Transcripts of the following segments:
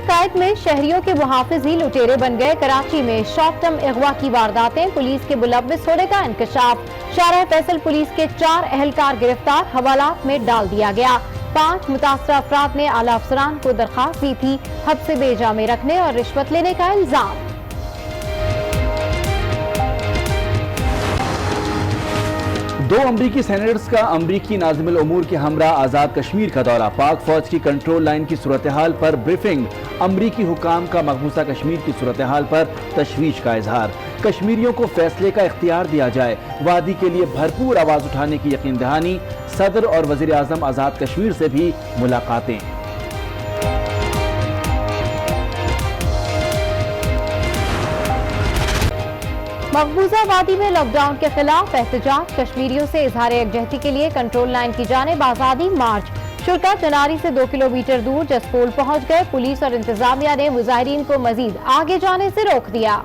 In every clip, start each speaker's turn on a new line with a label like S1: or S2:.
S1: قائد میں شہریوں کے محافظ ہی لٹیرے بن گئے۔ کراچی میں شارٹ ٹرم اغوا کی وارداتیں، پولیس کے ملوث ہونے کا انکشاف۔ شارع فیصل پولیس کے 4 اہلکار گرفتار، حوالات میں ڈال دیا گیا۔ 5 متاثرہ افراد نے اعلیٰ افسران کو درخواست دی تھی حبس بے جا میں رکھنے اور رشوت لینے کا الزام۔
S2: دو امریکی سینیٹرز کا امریکی ناظم الامور کے ہمراہ آزاد کشمیر کا دورہ، پاک فوج کی کنٹرول لائن کی صورتحال پر بریفنگ، امریکی حکام کا مقبوضہ کشمیر کی صورتحال پر تشویش کا اظہار، کشمیریوں کو فیصلے کا اختیار دیا جائے، وادی کے لیے بھرپور آواز اٹھانے کی یقین دہانی، صدر اور وزیر اعظم آزاد کشمیر سے بھی ملاقاتیں۔
S1: مقبوضہ وادی میں لاک ڈاؤن کے خلاف احتجاج، کشمیریوں سے اظہار یکجہتی کے لیے کنٹرول لائن کی جانب آزادی مارچ۔ شرکا چناری سے 2 کلومیٹر دور جسپول پہنچ گئے، پولیس اور انتظامیہ نے مظاہرین کو مزید آگے جانے سے روک دیا۔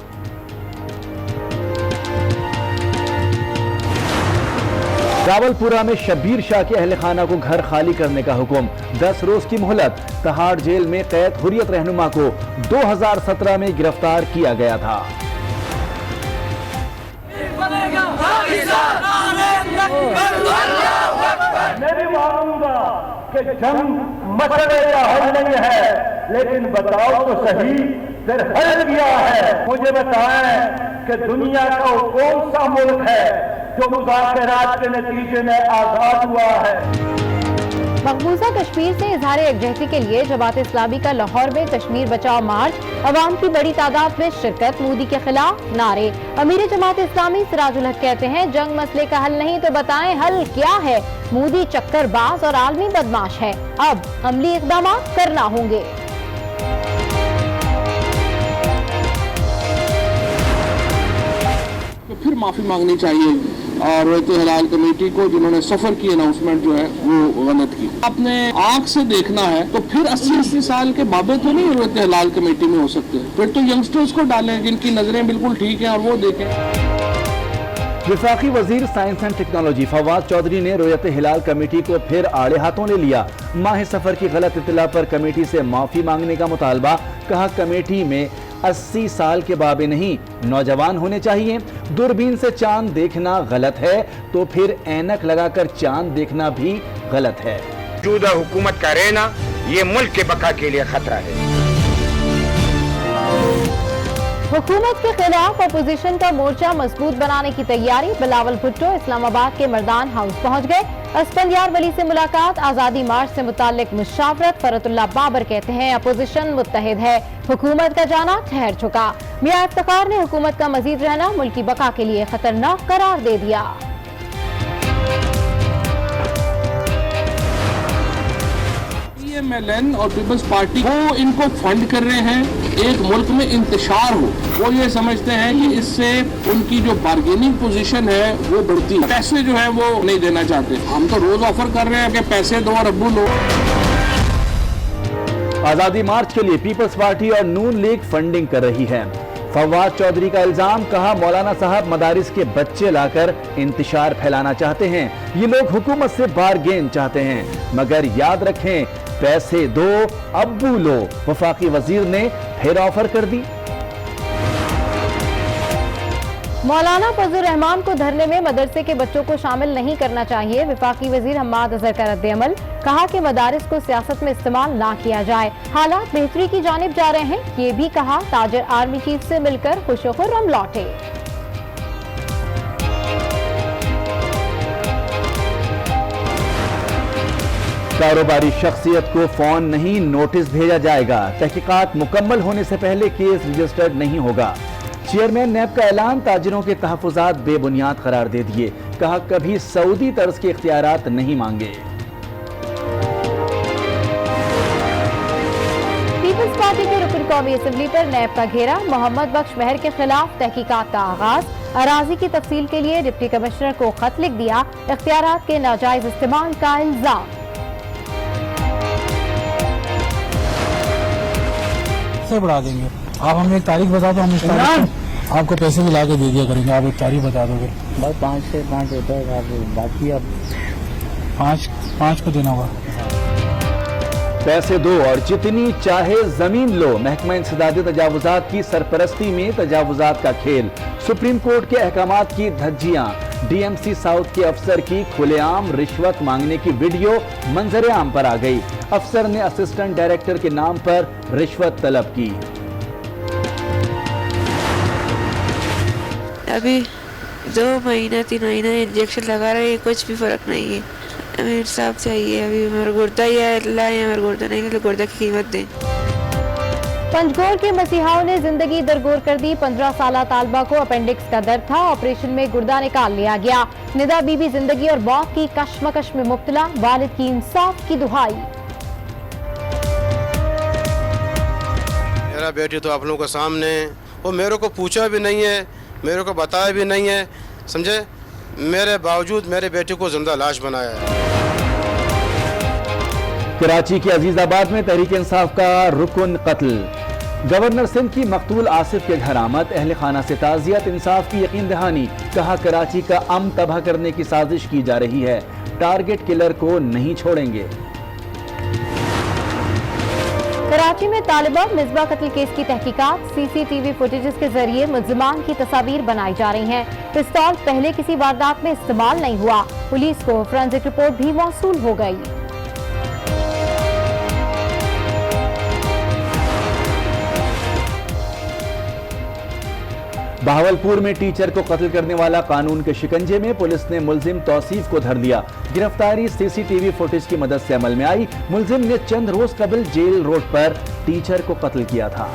S2: راولپورہ میں شبیر شاہ کے اہل خانہ کو گھر خالی کرنے کا حکم، 10 روز کی مہلت، تہاڑ جیل میں قید حریت رہنما کو 2017 میں گرفتار کیا گیا تھا۔
S3: میں بھی مانوں گا کہ جنگ مسئلے کا حل نہیں ہے، لیکن بتاؤ تو صحیح پھر حل کیا ہے۔ مجھے بتائیں کہ دنیا کا وہ کون سا ملک ہے جو مذاکرات کے نتیجے میں آزاد ہوا ہے؟
S1: مقبوضہ کشمیر سے اظہار یکجہتی کے لیے جماعت اسلامی کا لاہور میں کشمیر بچاؤ مارچ، عوام کی بڑی تعداد میں شرکت، مودی کے خلاف نعرے۔ امیر جماعت اسلامی سراج الحق کہتے ہیں جنگ مسئلے کا حل نہیں تو بتائیں حل کیا ہے؟ مودی چکر باز اور عالمی بدماش ہے، اب عملی اقدامات کرنا ہوں گے۔
S4: پھر معافی مانگنی چاہیے اور رویت ہلال کمیٹی کو، جنہوں نے سفر کی اناؤنسمنٹ جو ہے وہ غلط کی۔ اپنے آنکھ سے دیکھنا ہے تو پھر 80 سال کے بابے تو نہیں رویت ہلال کمیٹی میں ہو سکتے، پھر تو ینگسٹرز کو ڈالیں جن کی نظریں بالکل ٹھیک ہیں اور وہ دیکھیں۔
S2: وفاقی وزیر science and technology Fawad Chaudhry نے رویت ہلال کمیٹی کو پھر آڑے ہاتھوں لے لیا، ماہ سفر کی غلط اطلاع پر کمیٹی سے معافی مانگنے کا مطالبہ، کہا کمیٹی میں 80 سال کے بابے نہیں نوجوان ہونے چاہیے، دوربین سے چاند دیکھنا غلط ہے تو پھر اینک لگا کر چاند دیکھنا بھی غلط ہے۔
S5: موجودہ حکومت کا رہنا یہ ملک کے بقا کے لیے خطرہ ہے۔
S1: حکومت کے خلاف اپوزیشن کا مورچہ مضبوط بنانے کی تیاری، بلاول بھٹو اسلام آباد کے مردان ہاؤس پہنچ گئے، اسفندیار ولی سے ملاقات، آزادی مارچ سے متعلق مشاورت، فرت اللہ بابر کہتے ہیں اپوزیشن متحد ہے، حکومت کا جانا ٹھہر چکا، میاں افتخار نے حکومت کا مزید رہنا ملکی بقا کے لیے خطرناک قرار دے دیا۔
S4: MLN اور پیپلز پارٹی وہ ان کو فنڈ کر رہے ہیں، ایک ملک میں انتشار ہو، وہ یہ سمجھتے ہیں کہ اس سے ان کی جو بارگیننگ پوزیشن ہے وہ بڑھتی ہے، پیسے جو ہے وہ نہیں دینا چاہتے۔ ہم تو روز آفر کر رہے ہیں کہ پیسے دو اور ابو لو۔
S2: آزادی مارچ کے لیے پیپلز پارٹی اور نون لیگ فنڈنگ کر رہی ہے، فواد چودھری کا الزام، کہا مولانا صاحب مدارس کے بچے لا کر انتشار پھیلانا چاہتے ہیں، یہ لوگ حکومت سے بارگین چاہتے ہیں، مگر یاد رکھیں پیسے دو ابو لو، وفاقی وزیر نے پھر آفر کر دی۔
S1: مولانا فضل الرحمان کو دھرنے میں مدرسے کے بچوں کو شامل نہیں کرنا چاہیے، وفاقی وزیر حماد اظہر کا رد عمل، کہا کہ مدارس کو سیاست میں استعمال نہ کیا جائے، حالات بہتری کی جانب جا رہے ہیں، یہ بھی کہا تاجر آرمی چیف سے مل کر خوش و خرم لوٹے۔
S2: کاروباری شخصیت کو فون نہیں نوٹس بھیجا جائے گا، تحقیقات مکمل ہونے سے پہلے کیس رجسٹرڈ نہیں ہوگا، چیئرمین نیب کا اعلان، تاجروں کے تحفظات بے بنیاد قرار دے دیے، کہا کبھی سعودی طرز کے اختیارات نہیں مانگے۔
S1: پیپلز پارٹی کے رکن قومی اسمبلی پر نیب کا گھیرا، محمد بخش مہر کے خلاف تحقیقات کا آغاز، اراضی کی تفصیل کے لیے ڈپٹی کمشنر کو خط لکھ دیا، اختیارات کے ناجائز استعمال کا الزام۔
S6: سے بڑھا دیں گے، آپ ہمیں ایک تاریخ بتا دو، ہم اس تاریخ آپ کو پیسے بھی لا کے دے دیا کریں گے، آپ ایک تاریخ بتا دو گے۔
S7: بس 5 سے 5 ہوتا ہے، باقی اب
S6: 5 کو دینا ہوگا۔
S2: पैसे दो और जितनी चाहे जमीन लो, महकमा इंसदादी तजावुजात की सरपरस्ती में तजावुजात का खेल। सुप्रीम कोर्ट के अहकामात की धज्जियां, डीएमसी साउथ के अफसर की खुलेआम रिश्वत मांगने की वीडियो मंजर आम पर आ गई। अफसर ने असिस्टेंट डायरेक्टर के नाम पर रिश्वत तलब की।
S8: अभी 2 महीना 3 महीना इंजेक्शन लगा रहे हैं, कुछ भी फर्क नहीं है। हमें इंसाफ चाहिए। अभी हमारा गुर्दा ही है, अल्लाह है, हमारा गुर्दा नहीं है तो गुर्दा की कीमत दें।
S1: पंजगोर के मसीहाओं ने जिंदगी दरगोर कर दी। 15 साला तालबा को अपेंडिक्स का दर्द था, ऑपरेशन में गुर्दा निकाल लिया गया। निदा बीबी जिंदगी और मौत की कश्मकश में मुब्तला, वालिद की इंसाफ की दुहाई।
S9: मेरा बेटी तो आप लोगों के सामने, वो मेरे को पूछा भी नहीं है, मेरे को बताया भी नहीं है, समझे, मेरे बावजूद मेरे बेटे को जिंदा लाश बनाया है।
S2: कराची के अजीजाबाद में तहरीक इंसाफ का रुकन कत्ल। गवर्नर सिंध की मकतूल आसिफ के घर आमद, अहल खाना से ताज़ियत, इंसाफ की यकीन दहानी। कहा कराची का अमन तबाह करने की साजिश की जा रही है, टारगेट किलर को नहीं छोड़ेंगे।
S1: कराची में तालिबा मिसबा कत्ल केस की तहकीकात, सीसीटीवी फुटेजेस के जरिए मुल्जिमान की तस्वीर बनाई जा रही हैं। पिस्तौल पहले किसी वारदात में इस्तेमाल नहीं हुआ, पुलिस को फोरेंसिक रिपोर्ट भी मौसूल हो गई।
S2: बहावलपुर में टीचर को कत्ल करने वाला कानून के शिकंजे में, पुलिस ने मुलजिम तौसीफ को धर लिया। गिरफ्तारी सीसीटीवी फुटेज की मदद से अमल में आई। मुलजिम ने चंद रोज कबल जेल रोड पर टीचर को कत्ल किया था।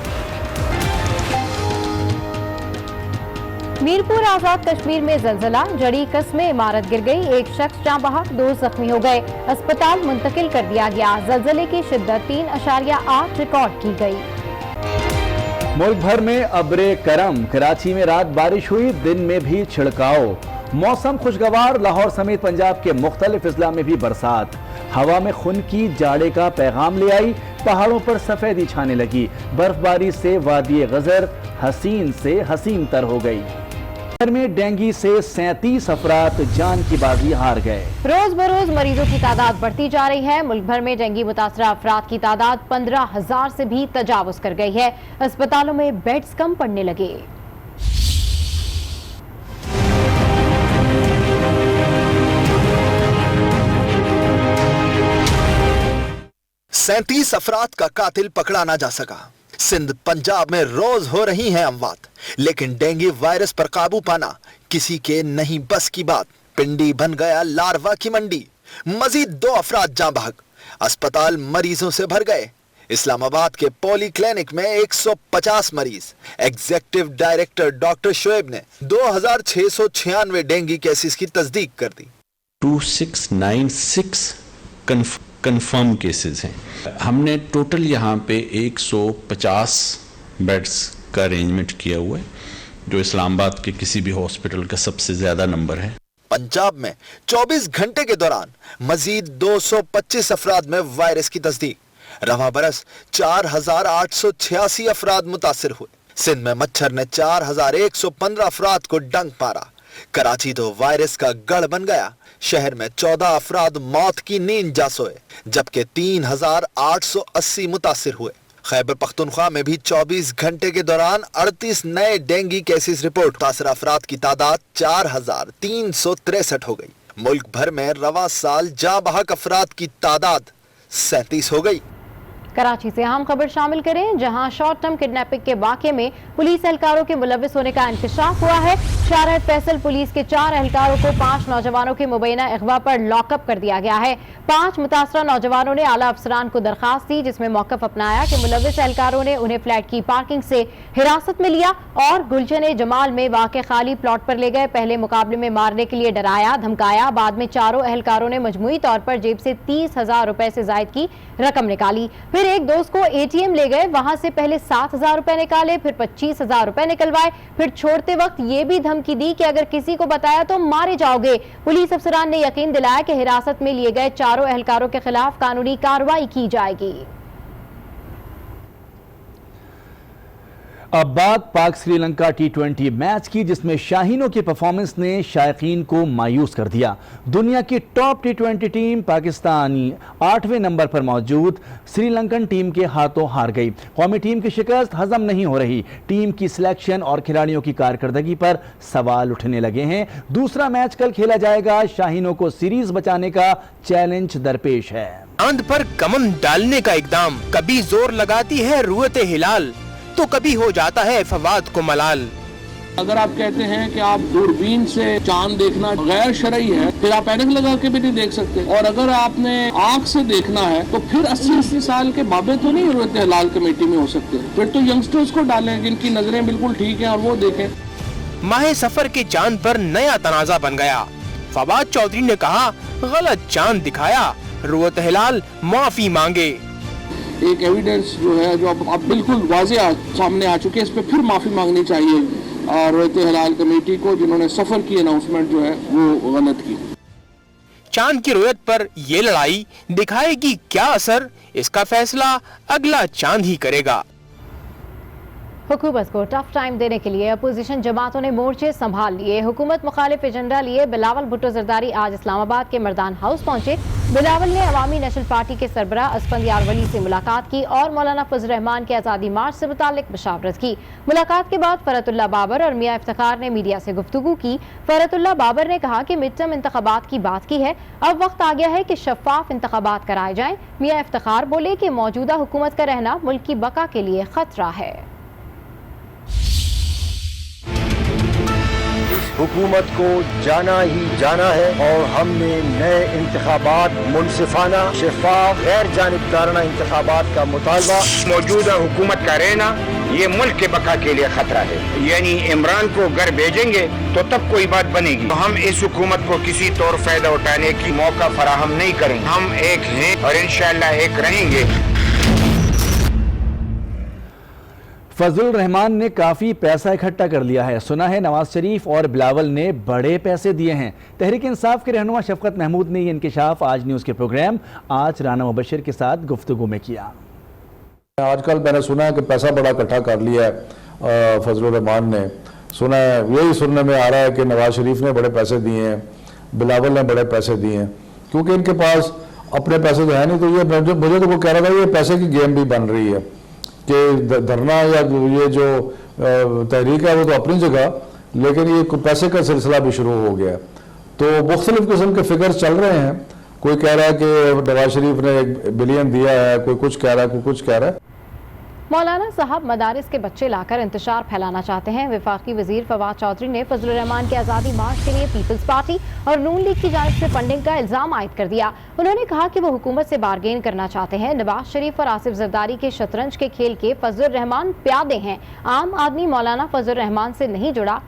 S1: मीरपुर आजाद कश्मीर में जलजला, जड़ी कस में इमारत गिर गई, एक शख्स जाँ बहक, 2 जख्मी हो गए, अस्पताल मुंतकिल कर दिया गया। जलजले की शिद्दत 3.8 रिकॉर्ड की गई।
S2: मुल्क भर में अब्रे करम, कराची में रात बारिश हुई, दिन में भी छिड़काव। मौसम खुशगवार, लाहौर समेत पंजाब के मुख्तलिफ अजला में भी बरसात। हवा में खुनकी जाड़े का पैगाम ले आई, पहाड़ों पर सफेदी छाने लगी। बर्फबारी से वादी गजर हसीन से हसीन तर हो गई। में डेंगू से 37 अफराद जान की बाजी हार गए।
S1: रोज बरोज मरीजों की तादाद बढ़ती जा रही है। मुल्क भर में डेंगू मुतासरा अफराद की तादाद 15,000 से भी तजावुज कर गई है। अस्पतालों में बेड्स कम पड़ने लगे।
S10: सैंतीस अफराद का कातिल पकड़ा ना जा सका। सिंध पंजाब में रोज हो रही हैं अमवात, लेकिन डेंगू वायरस पर काबू पाना किसी के नहीं बस की बात। पिंडी बन गया लार्वा की मंडी, मजीद 2 अफराद जाँ बहक, अस्पताल मरीजों से भर गए। इस्लामाबाद के पॉली क्लिनिक में 150 मरीज। एग्जीक्यूटिव डायरेक्टर डॉक्टर शोएब ने 2696 डेंगू केसेस की तस्दीक कर दी।
S11: 2696 कंफर्म केसेस हैं। हमने टोटल यहाँ पे 150 बेड्स का अरेंजमेंट किया हुआ है, जो इस्लामाबाद के किसी भी हॉस्पिटल का सबसे ज्यादा नंबर है।
S10: पंजाब में 24 घंटे के दौरान मजीद 225 अफराद में वायरस की तस्दीक। रवां बरस 4886 अफराद मुतासिर हुए। सिंध में मच्छर ने 4115 अफराद को डंक मारा। कराची तो वायरस का गढ़ बन गया। शहर में 14 अफराद मौत की नींद जा सोए, जबकि 3880 मुतासिर हुए। खैबर पख्तूनख्वा में भी 24 घंटे के दौरान 38 नए डेंगू केसेस रिपोर्ट। मुतासर अफराद की तादाद 4363 हो गई। मुल्क भर में रवा साल जाँ बहक अफराद की तादाद 37 हो गई।
S1: कराची से अहम खबर शामिल करें, जहां शॉर्ट टर्म किडनैपिंग के वाक़े में पुलिस एहलकारों के मुलविस होने का इंकशाफ हुआ है। शाहरहट फैसल पुलिस के 4 एहलकारों को 5 नौजवानों के मुबैना अगवा पर लॉकअप कर दिया गया है। 5 मुतासरा नौजवानों ने आला अफसरान को दरखास्त दी, जिसमें मौक़िफ़ अपनाया कि मुलविस एहलकारों ने उन्हें फ्लैट की पार्किंग से हिरासत में लिया और गुलशन जमाल में वाक़ खाली प्लॉट पर ले गए। पहले मुकाबले में मारने के लिए डराया धमकाया, बाद में चारों एहलकारों ने मजमूई तौर पर जेब से 30,000 रुपए से जायद की रकम निकाली। फिर एक दोस्त को एटीएम ले गए, वहां से पहले 7,000 रुपए निकाले, फिर 25,000 रुपए निकलवाए। फिर छोड़ते वक्त ये भी धमकी दी कि अगर किसी को बताया तो मारे जाओगे। पुलिस अफसरान ने यकीन दिलाया कि हिरासत में लिए गए चारों एहलकारों के खिलाफ कानूनी कार्रवाई की जाएगी।
S2: अब बात पाक श्रीलंका T20 मैच की, जिसमें शाहीनों की परफॉर्मेंस ने शायकीन को मायूस कर दिया। दुनिया की top T20 team Pakistani 8वें number पर मौजूद श्रीलंकन टीम के हाथों हार गई। कौमी टीम की शिकस्त हजम नहीं हो रही। टीम की सिलेक्शन और खिलाड़ियों की कारकर्दगी पर सवाल उठने लगे हैं। दूसरा मैच कल खेला जाएगा। शाहीनों को सीरीज बचाने का चैलेंज दरपेश है।
S12: चांद पर कमम डालने का इकदाम, कभी जोर लगाती है रुयत हिलाल तो कभी हो जाता है फवाद को मलाल।
S4: अगर आप कहते हैं कि आप दूरबीन से चांद देखना गैर शरई है, फिर आप ऐनक लगा के भी नहीं देख सकते। और अगर आपने आंख से देखना है तो फिर 80-80 साल के बाबे तो नहीं रुयत हिलाल कमेटी में हो सकते। फिर तो यंगस्टर्स को डालें जिनकी नजरें बिल्कुल ठीक हैं और वो देखें।
S12: माह सफर के चांद पर नया तनाजा बन गया। फवाद चौधरी ने कहा गलत चांद दिखाया, रुयत हिलाल माफी मांगे।
S4: एक एविडेंस जो है जो अब बिल्कुल वाज़ेह सामने आ चुकी है, इस पे फिर माफी मांगनी चाहिए रुयत हिलाल कमेटी को, जिन्होंने सफर की अनाउंसमेंट जो है वो गलत की।
S12: चांद की रुयत पर ये लड़ाई दिखाएगी क्या असर, इसका फैसला अगला चांद ही करेगा।
S1: हुकूमत को टफ टाइम देने के लिए अपोजिशन जमातों ने मोर्चे संभाल लिए। हुकूमत मुखालिफ एजेंडा लिए बिलावल भुट्टो जरदारी आज इस्लामाबाद के मर्दान हाउस पहुंचे। बिलावल ने अवामी नेशनल पार्टी के सरबराह अस्फंद यार वली से मुलाकात की और मौलाना फजल रहमान के आज़ादी मार्च से मुतालिक मुशावरत की। मुलाकात के बाद फरतुल्लाह बाबर और मियां इफ्तिखार ने मीडिया से गुफ्तगू की। फरतुल्लाह बाबर ने कहा कि मिड टर्म इंतखाबात की बात की है, अब वक्त आ गया है कि शफाफ इंतखाबात कराए जाएं। मियां इफ्तिखार बोले कि मौजूदा हुकूमत का रहना मुल्क की बका के लिए खतरा है।
S3: हुकूमत को जाना ही जाना है और हमने नए इंतखाबात, मुनसिफाना, शफाफ, गैर जानिबदाराना इंतखाबात का मुतालबा।
S5: मौजूदा हुकूमत का रहना ये मुल्क के बका के लिए खतरा है। यानी इमरान को घर भेजेंगे तो तब कोई बात बनेगी। तो हम इस हुकूमत को किसी तौर फायदा उठाने की मौका फराहम नहीं करेंगे। हम एक हैं और इंशाअल्लाह एक रहेंगे।
S2: फजल रहमान ने काफ़ी पैसा इकट्ठा कर लिया है। सुना है नवाज शरीफ और बिलावल ने बड़े पैसे दिए हैं। तहरीक इंसाफ के रहनुमा शफकत महमूद ने ये इंकिशाफ आज न्यूज़ के प्रोग्राम आज राना मुबशिर के साथ गुफ्तगू में किया।
S6: आजकल मैंने सुना है कि पैसा बड़ा इकट्ठा कर लिया है फजल रहमान ने। सुना है, यही सुनने में आ रहा है कि नवाज शरीफ ने बड़े पैसे दिए हैं, बिलावल ने बड़े पैसे दिए हैं, क्योंकि इनके पास अपने पैसे तो है नहीं। तो ये मुझे तो वो कह रहा था ये पैसे की गेम भी बन रही है कि धरना या ये जो तहरीक है वो तो अपनी जगह, लेकिन ये पैसे का सिलसिला भी शुरू हो गया। तो मुख्तलिफ किस्म के फिगर्स चल रहे हैं। कोई कह रहा है कि नवाज शरीफ ने 1 बिलियन दिया है, कोई कुछ कह रहा है, कोई कुछ कह रहा है।
S1: मौलाना साहब मदारिस के बच्चे लाकर इंतशार फैलाना चाहते हैं। वफाकी वजीर फवाद चौधरी ने फजल रहमान के आज़ादी मार्च के लिए पीपल्स पार्टी और नून लीग की जानिब से फंडिंग का इल्ज़ाम आयद कर दिया। उन्होंने कहा कि वो हुकूमत से बारगेन करना चाहते हैं। नवाज शरीफ और आसिफ जरदारी के शतरंज के खेल के फजल रहमान प्यादे हैं। आम आदमी मौलाना फजल रहमान से नहीं जुड़ा,